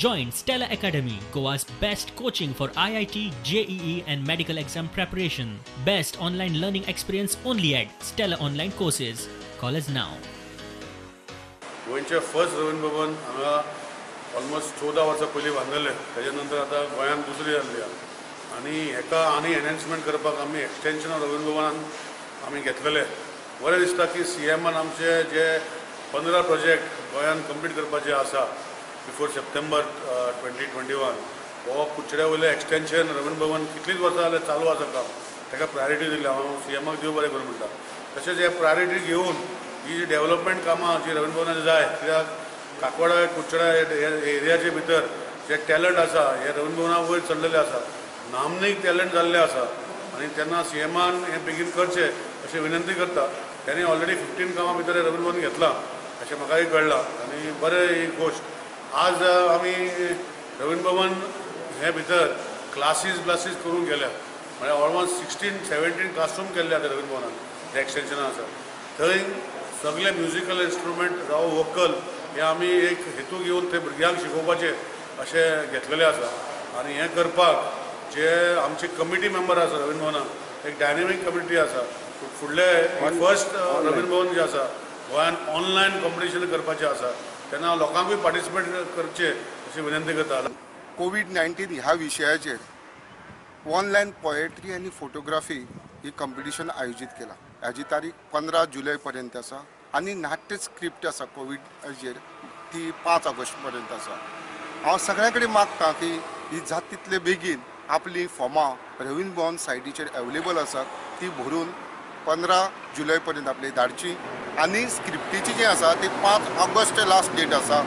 Join Stella Academy, Goa's best coaching for IIT, JEE and medical exam preparation. Best online learning experience only at Stella Online Courses. Call us now. गोंयचे first Ravindra भवन हांगा almost 14 वर्सां पयलीं बांदलें. तेजे नंतर आतां गोंयांत दुसरी जाल्ली आनी हेका आनी एनहान्समेंट करपाक आमी एक्सटेंशन ऑफ रवींद्र भवनान आमी घेतलेले. बरें दिसता की सीएमान आमचे जे 15 प्रोजेक्ट गोंयांत कंप्लीट करपाचे आसा बिफोर सप्टेंबर 2021 हो कुचड्या वयले एक्सटेंशन रवींद्र भवन कितलींच वर्सां जाल्यार चालू आसा काम. ताका प्रायोरिटी दिली. हांव सीएमाक देव बरें करूं म्हणटा. तशेंच हे प्रायोरिटी घेवन ही जी डेव्हलपमेंट कामां जी रवींद्र भवनाची जाय, कित्याक काकवाडा कुचड्या एरियाचे भितर जे टॅलंट आसा हे रवींद्र भवना वयर चडलेले आसा, नामनेक टॅलंट जाल्ले आसा आनी तेन्ना सीएमान हें बेगीन करचें अशी विनंती करता. त्यांनी ऑलरेडी 15 कामां भितर रवींद्र भवन घेतलां अशें म्हाकाय कळ्ळां आनी बरें ही गोश्ट. आज आमी रवींद्र भवन हे भितर क्लासीस करून गेल्या, म्हळ्यार ऑलमोस्ट 16-17 क्लासरूम केल्ले आतां रवींद्र भवनान हे एक्सटेंशना आसा. थंय सगळे म्युजिकल इन्स्ट्रुमेंट जावं वोकल हे आमी एक हेतू घेवन ते भुरग्यांक शिकोवपाचे अशें घेतलेले आसा. आनी हें करपाक जे आमचे कमिटी मेंबर आसा रवींद्र भवनान एक डायनेमीक कमिटी आसा. फुडले फर्स्ट रवींद्र भवन जे आसा गोंयान ऑनलायन कॉम्पिटिशन करपाचें आसा तेन्ना लोकांकूय पार्टिसिपेट करचे अशी विनंती करता. कोविड-19 ह्या विशयाचेर ऑनलायन पोएट्री आनी फोटोग्राफी ही कॉम्पिटिशन आयोजीत केला. हाजी तारीख 15 जुलय पर्यंत आसा आनी नाट्य स्क्रिप्ट आसा कोविडाचेर ती 5 ऑगस्ट पर्यंत आसा. हांव सगळ्यां कडेन मागतां की ही जाता तितले बेगीन आपली फॉर्मां रवींद्र भवन सायटीचेर अवेलेबल आसात ती भरून 15 जुलय पर्यंत आपली धाडची. आनी स्क्रिप्टीची जी आसा ती 5 ऑगस्ट लास्ट डेट आसा.